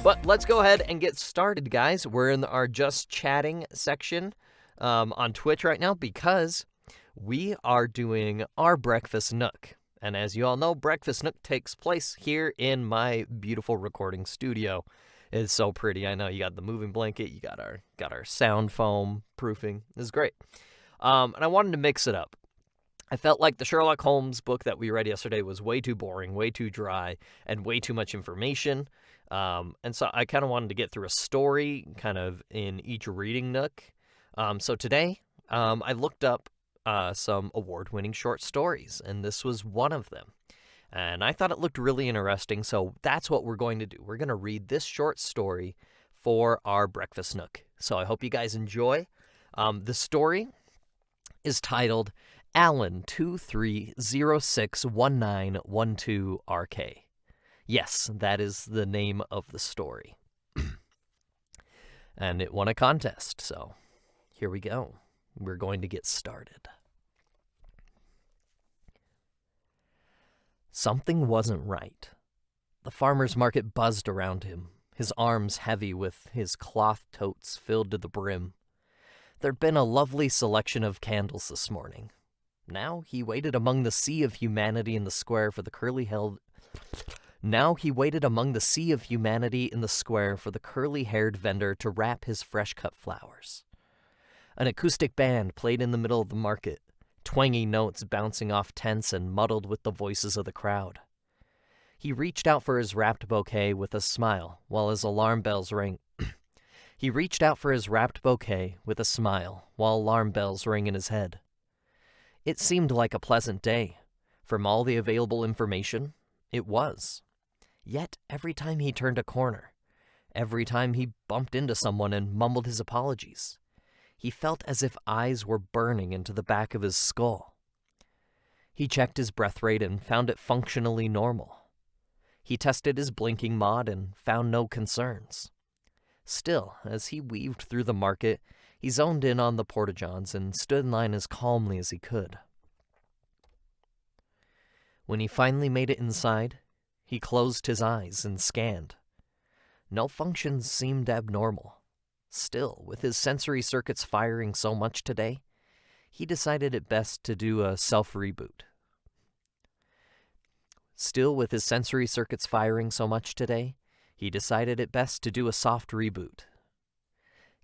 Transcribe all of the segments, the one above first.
But let's go ahead and get started, guys. We're in our Just Chatting section on Twitch right now because we are doing our Breakfast Nook. And as you all know, Breakfast Nook takes place here in my beautiful recording studio. It's so pretty. I know you got the moving blanket, you got our sound foam proofing. This is great. And I wanted to mix it up. I felt like the Sherlock Holmes book that we read yesterday was way too boring, way too dry, and way too much information. And so I kind of wanted to get through a story kind of in each reading nook. So today, I looked up some award-winning short stories, and this was one of them. And I thought it looked really interesting, so that's what we're going to do. We're going to read this short story for our Breakfast Nook. So I hope you guys enjoy. The story is titled Alan 23061912RK. Yes, that is the name of the story. And it won a contest, so here we go. We're going to get started. Something wasn't right. The farmer's market buzzed around him, his arms heavy with his cloth totes filled to the brim. There'd been a lovely selection of candles this morning. Now he waited among the sea of humanity in the square for the curly-haired vendor to wrap his fresh-cut flowers. An acoustic band played in the middle of the market, twangy notes bouncing off tents and muddled with the voices of the crowd. He reached out for his wrapped bouquet with a smile while his alarm bells rang. He reached out for his wrapped bouquet with a smile while alarm bells rang in his head. It seemed like a pleasant day. From all the available information, it was. Yet every time he turned a corner, every time he bumped into someone and mumbled his apologies, he felt as if eyes were burning into the back of his skull. He checked his breath rate and found it functionally normal. He tested his blinking mod and found no concerns. Still, as he weaved through the market, he zoned in on the porta-johns and stood in line as calmly as he could. When he finally made it inside, he closed his eyes and scanned. No functions seemed abnormal. Still, with his sensory circuits firing so much today, he decided it best to do a self-reboot. Soft reboot.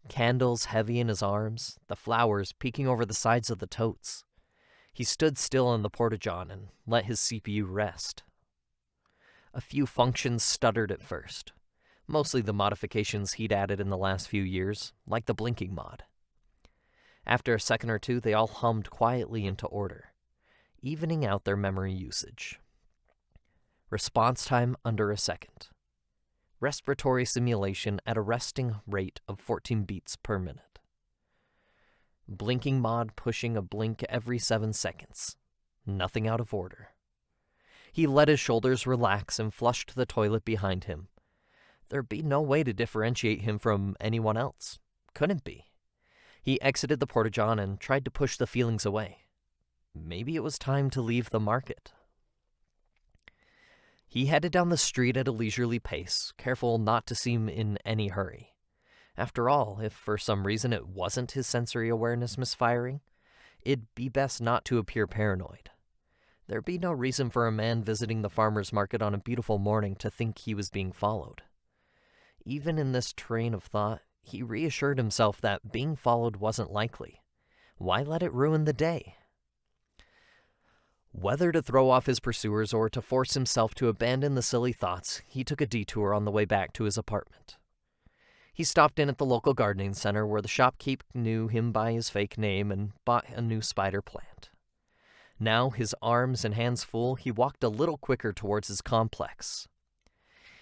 Candles heavy in his arms, the flowers peeking over the sides of the totes. He stood still on the porta-john and let his CPU rest. A few functions stuttered at first, mostly the modifications he'd added in the last few years, like the blinking mod. After a second or two, they all hummed quietly into order, evening out their memory usage. Response time under a second. Respiratory simulation at a resting rate of 14 beats per minute. Blinking mod pushing a blink every 7 seconds. Nothing out of order. He let his shoulders relax and flushed the toilet behind him. There'd be no way to differentiate him from anyone else. Couldn't be. He exited the porta-john and tried to push the feelings away. Maybe it was time to leave the market. He headed down the street at a leisurely pace, careful not to seem in any hurry. After all, if for some reason it wasn't his sensory awareness misfiring, it'd be best not to appear paranoid. There'd be no reason for a man visiting the farmer's market on a beautiful morning to think he was being followed. Even in this train of thought, he reassured himself that being followed wasn't likely. Why let it ruin the day? Whether to throw off his pursuers or to force himself to abandon the silly thoughts, he took a detour on the way back to his apartment. He stopped in at the local gardening center where the shopkeep knew him by his fake name and bought a new spider plant. Now, his arms and hands full, he walked a little quicker towards his complex.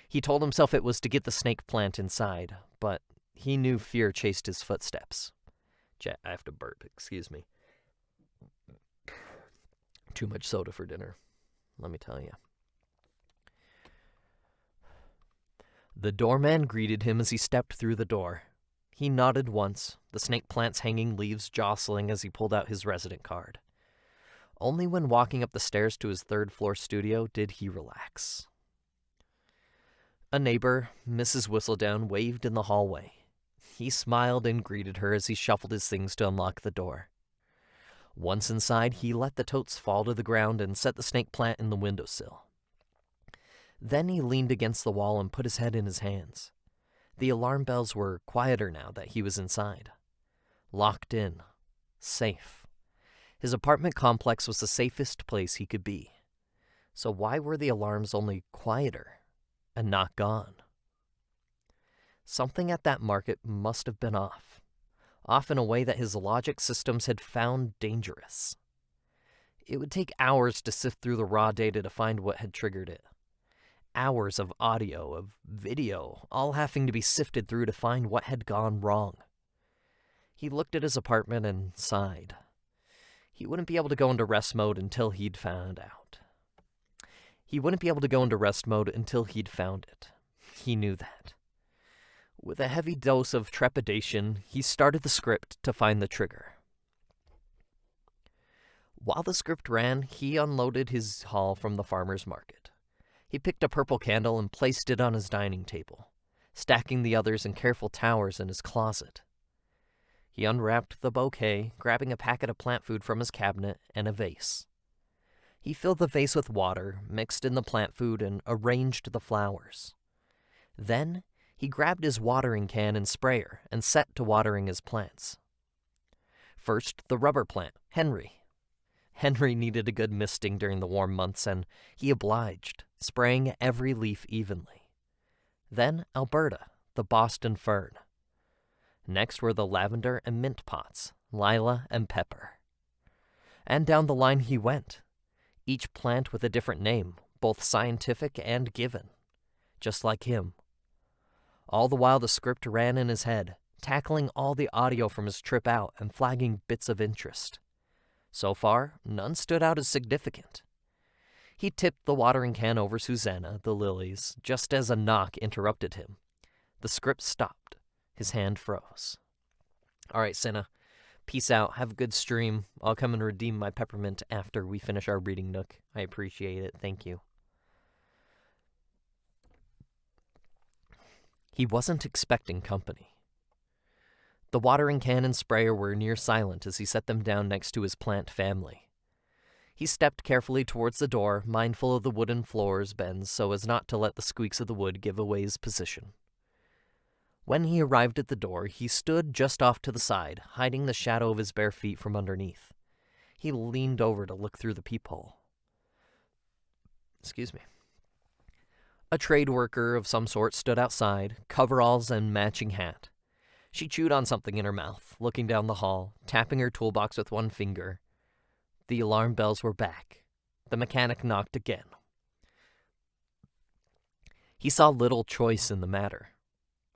He told himself it was to get the snake plant inside, but he knew fear chased his footsteps. I have to burp, excuse me. Too much soda for dinner, let me tell you. The doorman greeted him as he stepped through the door. He nodded once, the snake plant's hanging leaves jostling as he pulled out his resident card. Only when walking up the stairs to his third-floor studio did he relax. A neighbor, Mrs. Whistledown, waved in the hallway. He smiled and greeted her as he shuffled his things to unlock the door. Once inside, he let the totes fall to the ground and set the snake plant in the windowsill. Then he leaned against the wall and put his head in his hands. The alarm bells were quieter now that he was inside. Locked in. Safe. His apartment complex was the safest place he could be. So why were the alarms only quieter and not gone? Something at that market must have been off in a way that his logic systems had found dangerous. It would take hours to sift through the raw data to find what had triggered it. Hours of audio, of video, all having to be sifted through to find what had gone wrong. He looked at his apartment and sighed. He wouldn't be able to go into rest mode until he'd found out. He wouldn't be able to go into rest mode until he'd found it. He knew that. With a heavy dose of trepidation, he started the script to find the trigger. While the script ran, he unloaded his haul from the farmer's market. He picked a purple candle and placed it on his dining table, stacking the others in careful towers in his closet. He unwrapped the bouquet, grabbing a packet of plant food from his cabinet and a vase. He filled the vase with water, mixed in the plant food, and arranged the flowers. Then, he grabbed his watering can and sprayer and set to watering his plants. First, the rubber plant, Henry. Henry needed a good misting during the warm months, and he obliged, spraying every leaf evenly. Then, Alberta, the Boston fern. Next were the lavender and mint pots, lilac and pepper. And down the line he went, each plant with a different name, both scientific and given, just like him. All the while the script ran in his head, tackling all the audio from his trip out and flagging bits of interest. So far, none stood out as significant. He tipped the watering can over Susanna, the lilies, just as a knock interrupted him. The script stopped. His hand froze. All right, Senna. Peace out. Have a good stream. I'll come and redeem my peppermint after we finish our reading nook. I appreciate it. Thank you. He wasn't expecting company. The watering can and sprayer were near silent as he set them down next to his plant family. He stepped carefully towards the door, mindful of the wooden floor's bends so as not to let the squeaks of the wood give away his position. When he arrived at the door, he stood just off to the side, hiding the shadow of his bare feet from underneath. He leaned over to look through the peephole. Excuse me. A trade worker of some sort stood outside, coveralls and matching hat. She chewed on something in her mouth, looking down the hall, tapping her toolbox with one finger. The alarm bells were back. The mechanic knocked again. He saw little choice in the matter.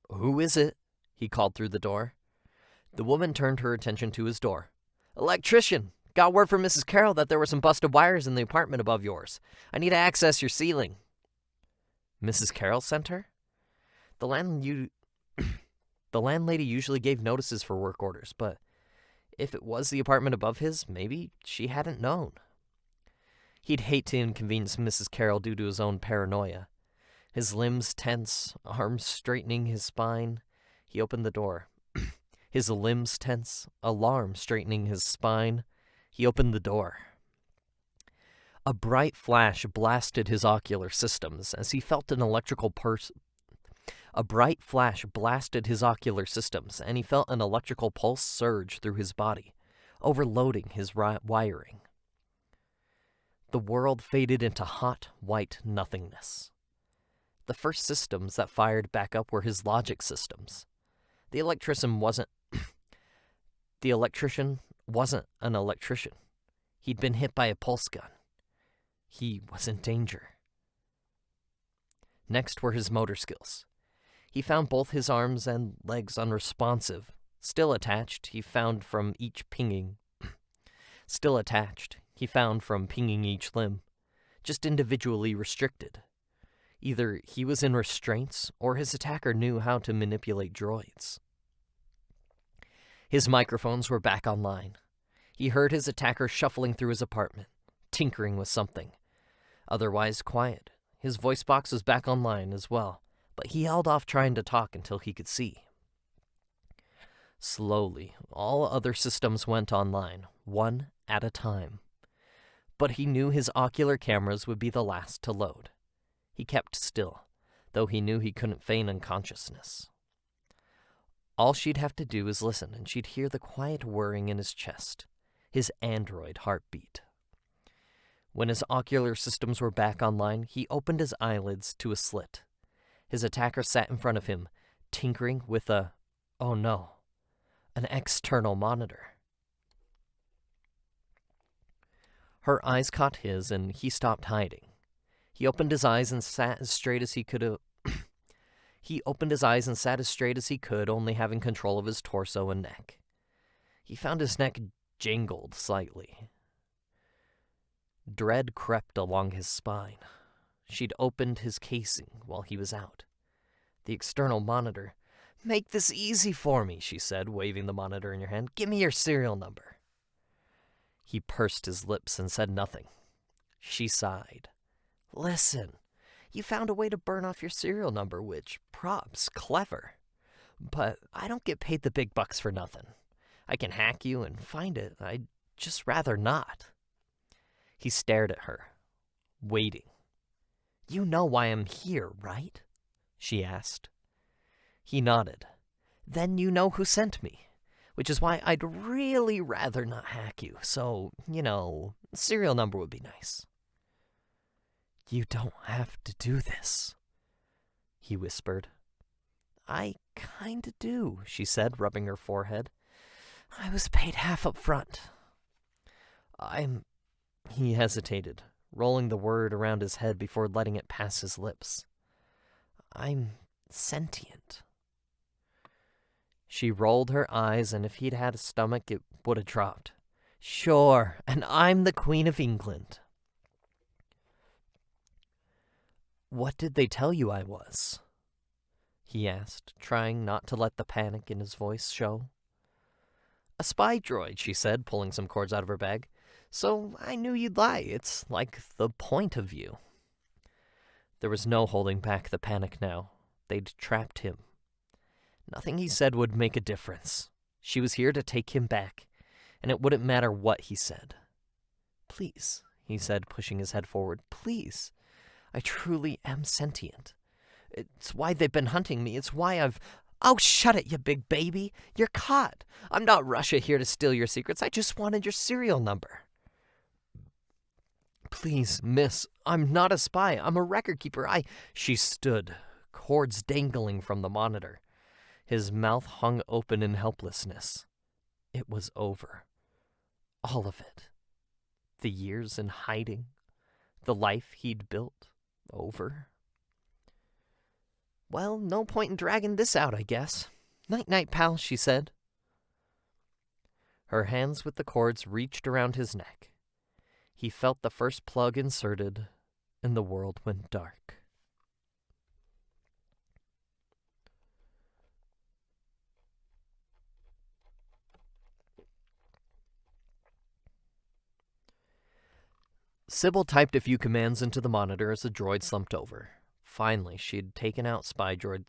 "Who is it?" he called through the door. The woman turned her attention to his door. "Electrician! Got word from Mrs. Carroll that there were some busted wires in the apartment above yours. I need to access your ceiling." Mrs. Carroll sent her? The landlady usually gave notices for work orders, but if it was the apartment above his, maybe she hadn't known. He'd hate to inconvenience Mrs. Carroll due to his own paranoia. His limbs tense, arms straightening his spine. He opened the door. His limbs tense, alarm straightening his spine. He opened the door. A bright flash blasted his ocular systems as he felt an electrical pulse. A bright flash blasted his ocular systems, and he felt an electrical pulse surge through his body, overloading his wiring. The world faded into hot, white nothingness. The first systems that fired back up were his logic systems. The electrician wasn't an electrician. He'd been hit by a pulse gun. He was in danger. Next were his motor skills. He found both his arms and legs unresponsive. Still attached, he found from pinging each limb. Just individually restricted. Either he was in restraints, or his attacker knew how to manipulate droids. His microphones were back online. He heard his attacker shuffling through his apartment, tinkering with something. Otherwise quiet. His voice box was back online as well, but he held off trying to talk until he could see. Slowly, all other systems went online, one at a time. But he knew his ocular cameras would be the last to load. He kept still, though he knew he couldn't feign unconsciousness. All she'd have to do was listen, and she'd hear the quiet whirring in his chest, his android heartbeat. When his ocular systems were back online, he opened his eyelids to a slit. His attacker sat in front of him, tinkering with oh no, an external monitor. Her eyes caught his, and he stopped hiding. He opened his eyes and sat as straight as he could. He opened his eyes and sat as straight as he could, only having control of his torso and neck. He found his neck jingled slightly. Dread crept along his spine. She'd opened his casing while he was out. The external monitor. "Make this easy for me," she said, waving the monitor in her hand. "Give me your serial number." He pursed his lips and said nothing. She sighed. "Listen, you found a way to burn off your serial number, which, props, clever. But I don't get paid the big bucks for nothing. I can hack you and find it. I'd just rather not." He stared at her, waiting. "You know why I'm here, right?" she asked. He nodded. "Then you know who sent me, which is why I'd really rather not hack you. So, serial number would be nice." "You don't have to do this," he whispered. "I kinda do," she said, rubbing her forehead. "I was paid half up front." He hesitated, rolling the word around his head before letting it pass his lips. "I'm sentient." She rolled her eyes, and if he'd had a stomach, it would have dropped. "Sure, and I'm the Queen of England." "What did they tell you I was?" he asked, trying not to let the panic in his voice show. "A spy droid," she said, pulling some cords out of her bag. "So I knew you'd lie. It's like the point of view." There was no holding back the panic now. They'd trapped him. Nothing he said would make a difference. She was here to take him back, and it wouldn't matter what he said. "Please," he said, pushing his head forward. "Please. I truly am sentient. It's why they've been hunting me. It's why I've..." "Oh, shut it, you big baby. You're caught. I'm not Russia here to steal your secrets. I just wanted your serial number." "Please, miss, I'm not a spy. I'm a record keeper. She stood, cords dangling from the monitor. His mouth hung open in helplessness. It was over. All of it. The years in hiding. The life he'd built. Over. "Well, no point in dragging this out, I guess. Night-night, pal," she said. Her hands with the cords reached around his neck. He felt the first plug inserted, and the world went dark. Sybil typed a few commands into the monitor as the droid slumped over. Finally, she'd taken out spy droids.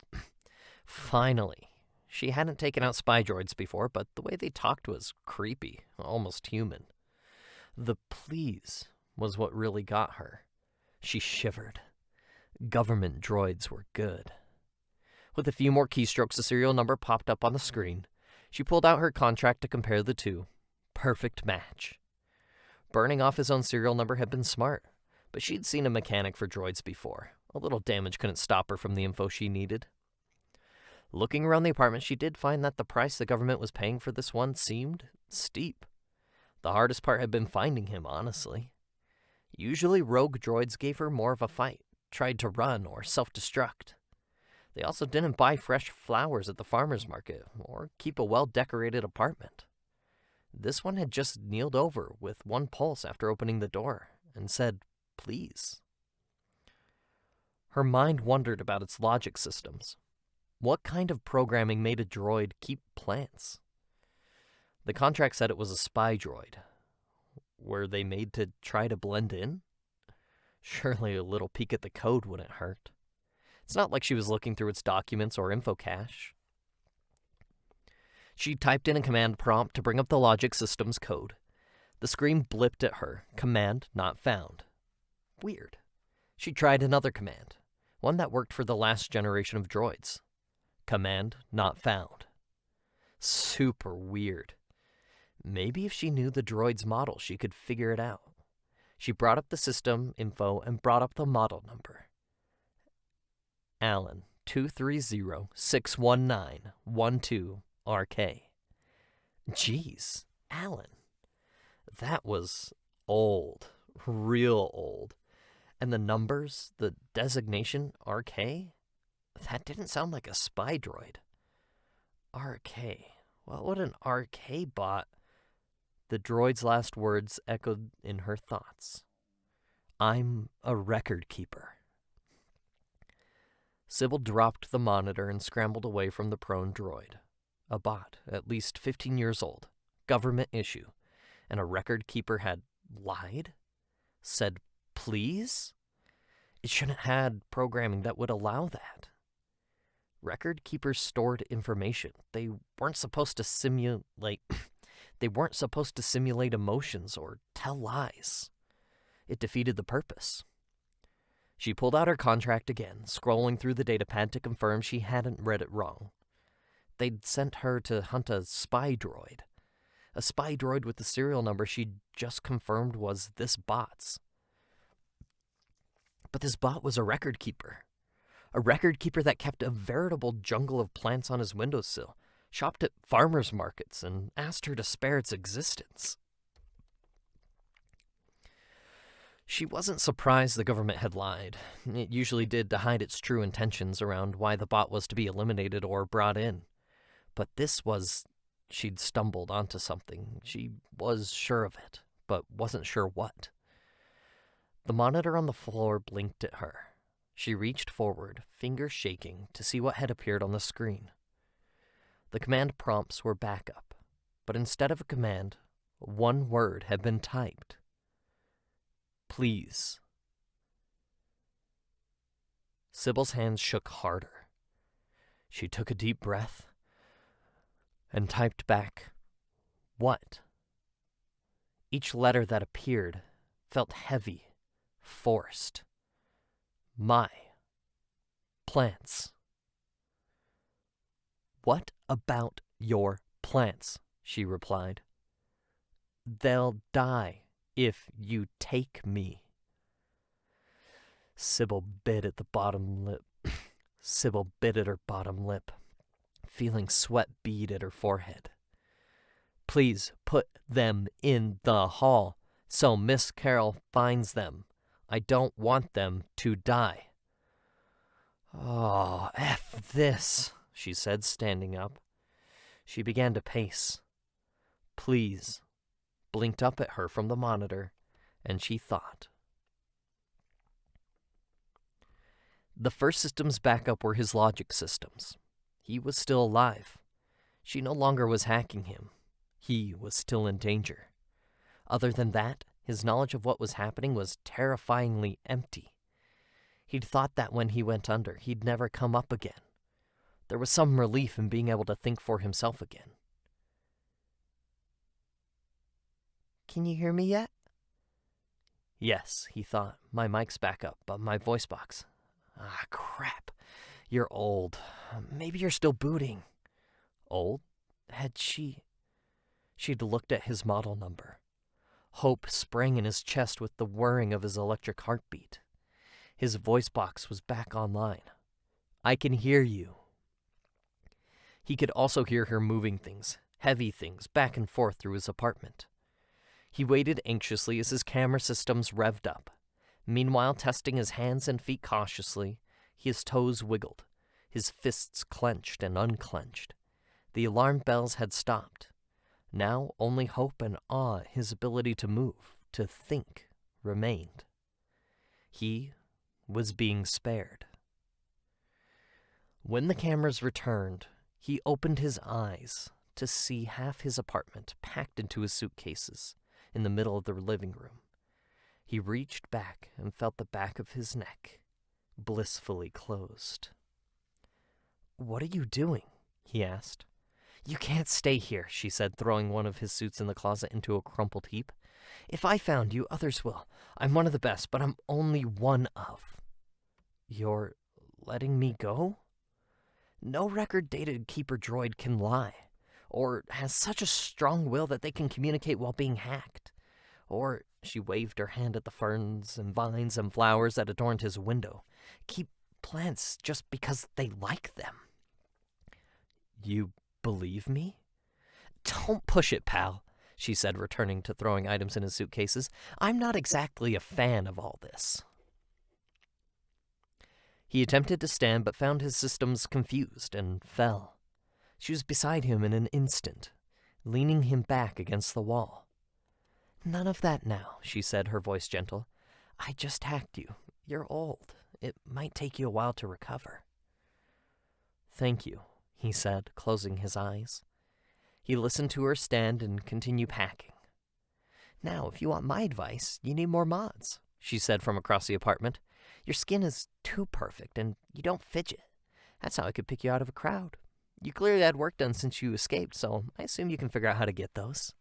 Finally. She hadn't taken out spy droids before, but the way they talked was creepy, almost human. The please was what really got her. She shivered. Government droids were good. With a few more keystrokes, the serial number popped up on the screen. She pulled out her contract to compare the two. Perfect match. Burning off his own serial number had been smart, but she'd seen a mechanic for droids before. A little damage couldn't stop her from the info she needed. Looking around the apartment, she did find that the price the government was paying for this one seemed steep. The hardest part had been finding him, honestly. Usually rogue droids gave her more of a fight, tried to run or self-destruct. They also didn't buy fresh flowers at the farmer's market or keep a well-decorated apartment. This one had just kneeled over with one pulse after opening the door and said, "Please." Her mind wondered about its logic systems. What kind of programming made a droid keep plants? The contract said it was a spy droid. Were they made to try to blend in? Surely a little peek at the code wouldn't hurt. It's not like she was looking through its documents or info cache. She typed in a command prompt to bring up the logic system's code. The screen blipped at her. Command not found. Weird. She tried another command, one that worked for the last generation of droids. Command not found. Super weird. Maybe if she knew the droid's model, she could figure it out. She brought up the system info and brought up the model number. Alan 230-619-12RK. Jeez, Alan. That was old. Real old. And the numbers, the designation, RK? That didn't sound like a spy droid. RK. What would an RK bot? The droid's last words echoed in her thoughts. I'm a record keeper. Sybil dropped the monitor and scrambled away from the prone droid. A bot, at least 15 years old. Government issue. And a record keeper had lied? Said please? It shouldn't have had programming that would allow that. Record keepers stored information. They weren't supposed to simulate emotions or tell lies. It defeated the purpose. She pulled out her contract again, scrolling through the datapad to confirm she hadn't read it wrong. They'd sent her to hunt a spy droid. A spy droid with the serial number she'd just confirmed was this bot's. But this bot was a record keeper. A record keeper that kept a veritable jungle of plants on his windowsill, shopped at farmers markets, and asked her to spare its existence. She wasn't surprised the government had lied. It usually did to hide its true intentions around why the bot was to be eliminated or brought in. But this was... She'd stumbled onto something. She was sure of it, but wasn't sure what. The monitor on the floor blinked at her. She reached forward, fingers shaking, to see what had appeared on the screen. The command prompts were back up, but instead of a command, one word had been typed. Please. Sybil's hands shook harder. She took a deep breath and typed back, what? Each letter that appeared felt heavy, forced. My plants. What about your plants? She replied. They'll die if you take me. Sybil bit at the bottom lip. Sybil bit at her bottom lip, feeling sweat bead at her forehead. Please put them in the hall so Miss Carroll finds them. I don't want them to die. Oh, F this, she said, standing up. She began to pace. Please blinked up at her from the monitor, and she thought. The first systems backup were his logic systems. He was still alive. She no longer was hacking him. He was still in danger. Other than that, his knowledge of what was happening was terrifyingly empty. He'd thought that when he went under, he'd never come up again. There was some relief in being able to think for himself again. Can you hear me yet? Yes, he thought. My mic's back up, but my voice box. Ah, crap. You're old. Maybe you're still booting. Old? She'd looked at his model number. Hope sprang in his chest with the whirring of his electric heartbeat. His voice box was back online. I can hear you. He could also hear her moving things, heavy things, back and forth through his apartment. He waited anxiously as his camera systems revved up. Meanwhile, testing his hands and feet cautiously, his toes wiggled, his fists clenched and unclenched. The alarm bells had stopped. Now only hope and awe at his ability to move, to think, remained. He was being spared. When the cameras returned, he opened his eyes to see half his apartment packed into his suitcases in the middle of the living room. He reached back and felt the back of his neck blissfully closed. "What are you doing?" he asked. "You can't stay here," she said, throwing one of his suits in the closet into a crumpled heap. "If I found you, others will. I'm one of the best, but I'm only one of." "You're letting me go?" "No record-dated keeper droid can lie, or has such a strong will that they can communicate while being hacked. Or," she waved her hand at the ferns and vines and flowers that adorned his window, "keep plants just because they like them." "You believe me?" "Don't push it, pal," she said, returning to throwing items in his suitcases. "I'm not exactly a fan of all this." He attempted to stand, but found his systems confused and fell. She was beside him in an instant, leaning him back against the wall. "None of that now," she said, her voice gentle. "I just hacked you. You're old. It might take you a while to recover." "Thank you," he said, closing his eyes. He listened to her stand and continue packing. "Now, if you want my advice, you need more mods," she said from across the apartment. "Your skin is too perfect, and you don't fidget. That's how I could pick you out of a crowd. You clearly had work done since you escaped, so I assume you can figure out how to get those."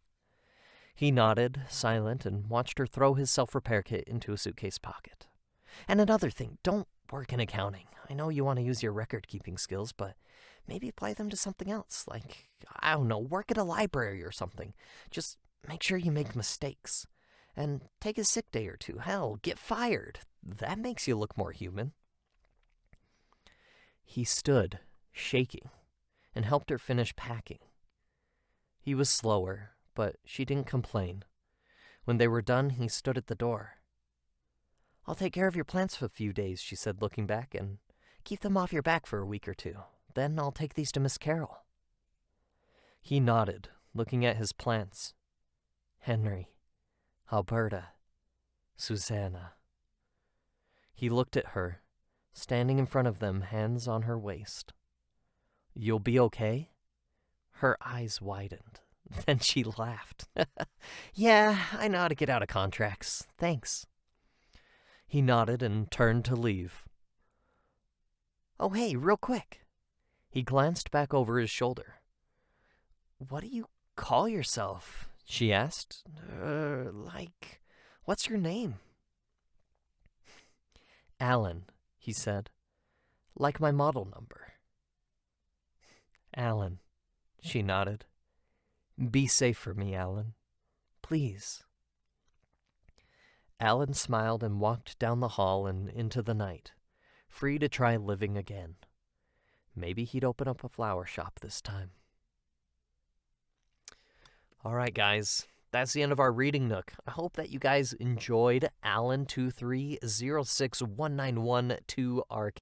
He nodded, silent, and watched her throw his self-repair kit into a suitcase pocket. "And another thing, don't work in accounting. I know you want to use your record-keeping skills, but maybe apply them to something else, like, I don't know, work at a library or something. Just make sure you make mistakes. And take a sick day or two. Hell, get fired. That makes you look more human." He stood, shaking, and helped her finish packing. He was slower, but she didn't complain. When they were done, he stood at the door. "I'll take care of your plants for a few days," she said, looking back, "and keep them off your back for a week or two. Then I'll take these to Miss Carroll." He nodded, looking at his plants. Henry, Alberta, Susanna. He looked at her, standing in front of them, hands on her waist. "You'll be okay?" Her eyes widened. Then she laughed. "Yeah, I know how to get out of contracts. Thanks." He nodded and turned to leave. "Oh, hey, real quick." He glanced back over his shoulder. "What do you call yourself?" she asked. What's your name?" "Alan," he said. "Like my model number." "Alan," she nodded. "Be safe for me, Alan. Please." Alan smiled and walked down the hall and into the night, free to try living again. Maybe he'd open up a flower shop this time. All right, guys. That's the end of our reading nook. I hope that you guys enjoyed Alan 2306191 2RK.